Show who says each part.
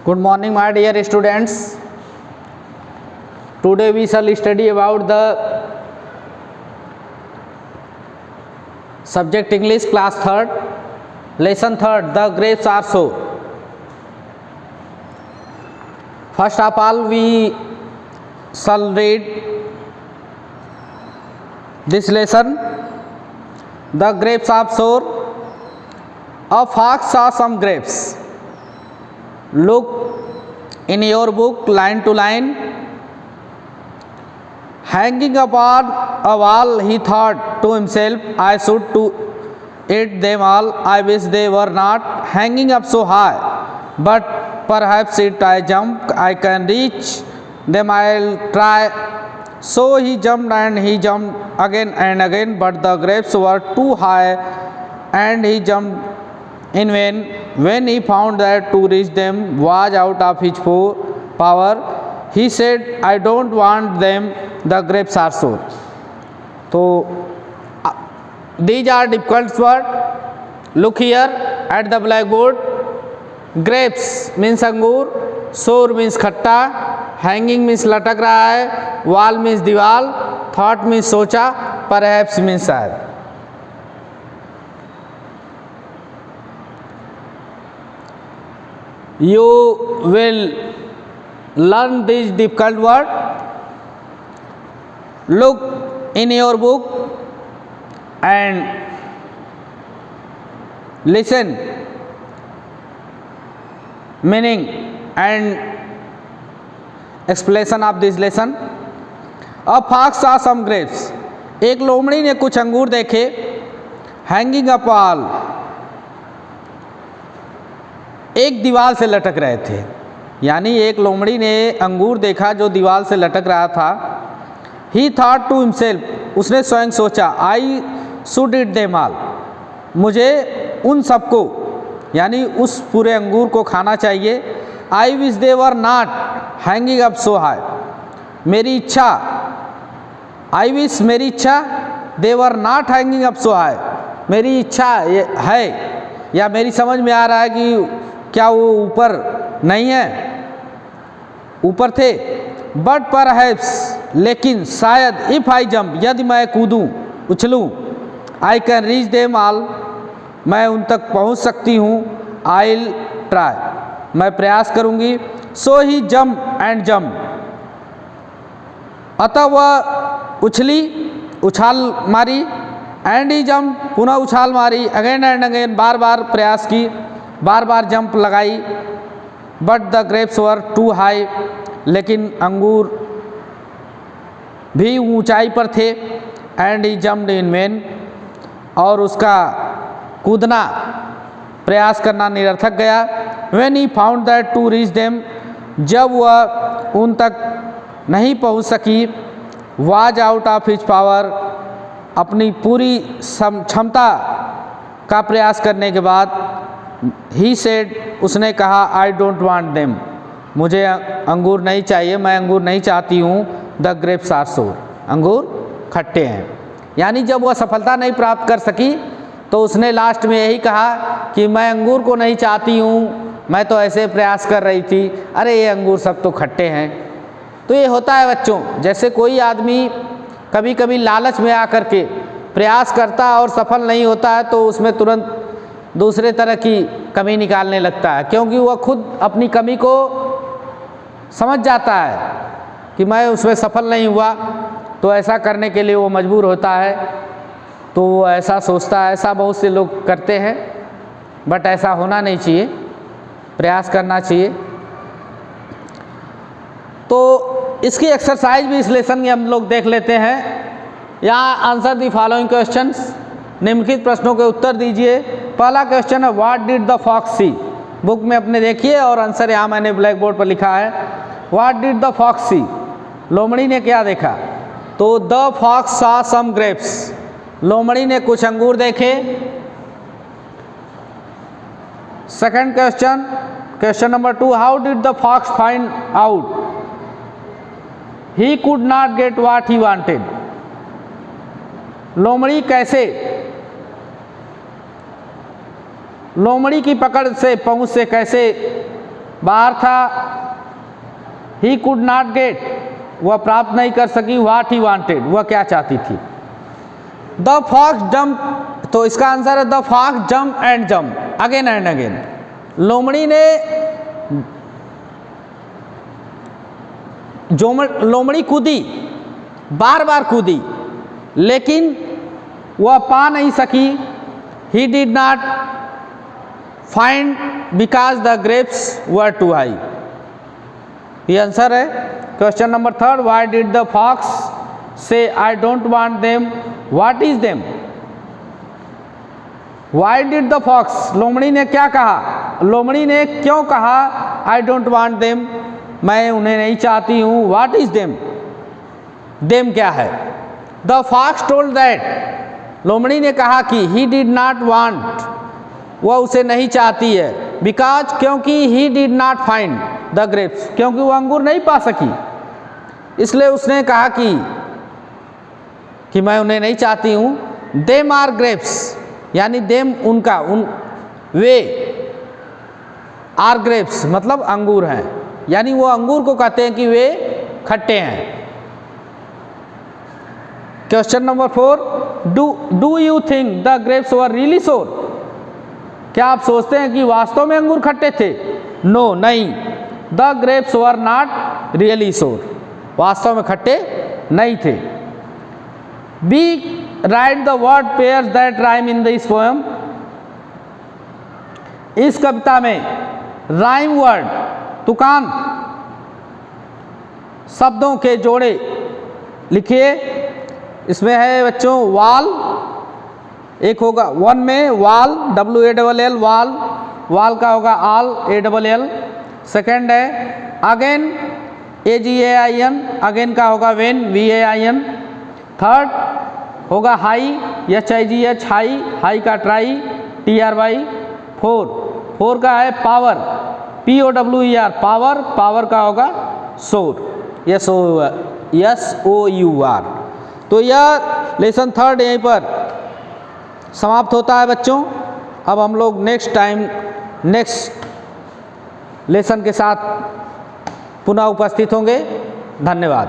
Speaker 1: Good morning, my dear students. Today we shall study about the subject English class 3rd, lesson 3rd, the grapes are sour. First of all, we shall read this lesson. The grapes are sour. A fox saw some grapes. Look in your book line to line. Hanging upon a wall, he thought to himself, I should to eat them all. I wish they were not hanging up so high, but perhaps if I jump, I can reach them. I'll try. So he jumped and he jumped again and again, but the grapes were too high and he jumped in vain. When he found that to reach them was out of his power, he said, I don't want them, the grapes are sour. So these are difficult words. Look here at the blackboard. Grapes means अंगूर, sour means खट्टा, hanging means लटक रहा है, wall means दीवाल, thought means सोचा, perhaps means शायद. You will learn this difficult word. Look in your book and listen meaning and explanation of this lesson. A fox saw some grapes. एक लोमड़ी ने कुछ अंगूर देखे. Hanging up wall, एक दीवार से लटक रहे थे. यानी एक लोमड़ी ने अंगूर देखा जो दीवार से लटक रहा था. He thought to himself, उसने स्वयं सोचा, I should eat them all. मुझे उन सबको यानी उस पूरे अंगूर को खाना चाहिए. I wish they were not hanging up so high. मेरी इच्छा, I wish मेरी इच्छा, they were not hanging up so high. मेरी इच्छा है या मेरी समझ में आ रहा है कि क्या वो ऊपर नहीं है, ऊपर थे. बट परहैप्स लेकिन शायद, इफ़ आई जंप यदि मैं कूदूँ उछलूँ, I can reach them all मैं उन तक पहुँच सकती हूँ. आई विल ट्राई मैं प्रयास करूँगी. सो ही जंप एंड जंप अतः वह उछली उछाल मारी. एंड ही जंप पुनः उछाल मारी. अगेन एंड अगेन बार बार प्रयास की, बार बार जंप लगाई. But the grapes were too high लेकिन अंगूर भी ऊंचाई पर थे. And he jumped in vain और उसका कूदना प्रयास करना निरर्थक गया. When he found that to reach them जब वह उन तक नहीं पहुंच सकी. Was out of his power अपनी पूरी क्षमता का प्रयास करने के बाद. ही सेड उसने कहा, आई डोंट वांट देम मुझे अंगूर नहीं चाहिए, मैं अंगूर नहीं चाहती हूँ. द ग्रेप्स आर सोर अंगूर खट्टे हैं. यानी जब वह सफलता नहीं प्राप्त कर सकी तो उसने लास्ट में यही कहा कि मैं अंगूर को नहीं चाहती हूँ, मैं तो ऐसे प्रयास कर रही थी, अरे ये अंगूर सब तो खट्टे हैं. तो ये होता है बच्चों, जैसे कोई आदमी कभी कभी लालच में आकर के प्रयास करता है और सफल नहीं होता है तो उसमें तुरंत दूसरे तरह की कमी निकालने लगता है, क्योंकि वह खुद अपनी कमी को समझ जाता है कि मैं उसमें सफल नहीं हुआ, तो ऐसा करने के लिए वो मजबूर होता है. तो वो ऐसा सोचता है. ऐसा बहुत से लोग करते हैं, बट ऐसा होना नहीं चाहिए, प्रयास करना चाहिए. तो इसकी एक्सरसाइज भी इस लेसन में हम लोग देख लेते हैं. यहाँ आंसर दी फॉलोइंग क्वेश्चंस, निम्नलिखित प्रश्नों के उत्तर दीजिए. पहला क्वेश्चन है, what did the fox see. Book में अपने देखिए और आंसर यहाँ मैंने ब्लैक बोर्ड पर लिखा है. What did the fox see, लोमड़ी ने क्या देखा. तो the fox saw some grapes, लोमड़ी ने कुछ अंगूर देखे. Second question, question number 2, how did the fox find out he could not get what he wanted. लोमड़ी कैसे लोमड़ी की पकड़ से पहुँच से कैसे बाहर था, ही कुड नॉट गेट, वह प्राप्त नहीं कर सकी, व्हाट ही वांटेड, वह क्या चाहती थी। द फॉक्स जंप, तो इसका आंसर है the fox jump and jump again and again. लोमड़ी ने लोमड़ी कूदी, बार बार कूदी, लेकिन वह पा नहीं सकी। He did not find because the grapes were too high. ये आंसर है question number 3। Why did the fox say I don't want them, what is them. Why did the fox, लोमड़ी ने क्या कहा, लोमड़ी ने क्यों कहा आई डोंट वांट देम, मैं उन्हें नहीं चाहती हूँ। व्हाट इज देम, देम क्या है। द फॉक्स टोल्ड दैट, लोमड़ी ने कहा कि ही डिड नॉट वांट, वह उसे नहीं चाहती है। बिकॉज, क्योंकि ही did not find the grapes, क्योंकि वह अंगूर नहीं पा सकी, इसलिए उसने कहा कि मैं उन्हें नहीं चाहती हूँ। देम आर ग्रेप्स, यानी देम उनका, वे आर ग्रेप्स मतलब अंगूर हैं, यानी वो अंगूर को कहते हैं कि वे खट्टे हैं। Question number 4, do you think the grapes were really सोर, क्या आप सोचते हैं कि वास्तव में अंगूर खट्टे थे। नो, नहीं। The grapes were not really sour, वास्तव में खट्टे नहीं थे। B write the word pairs that rhyme in this poem, इस कविता में राइम वर्ड, तुकान शब्दों के जोड़े लिखिए। इसमें है बच्चों वाल, एक होगा 1 में वाल, WALL वाल, वाल का होगा आल, ALL। सेकेंड है अगेन, AGAIN, अगेन का होगा वेन, VAIN। थर्ड होगा हाई, HIGH हाई, हाई का ट्राई, TRY। फोर का है पावर, POWER पावर, पावर का होगा सोर, SOUR। तो यह लेसन 3 यहीं पर समाप्त होता है बच्चों। अब हम लोग नेक्स्ट लेसन के साथ पुनः उपस्थित होंगे। धन्यवाद।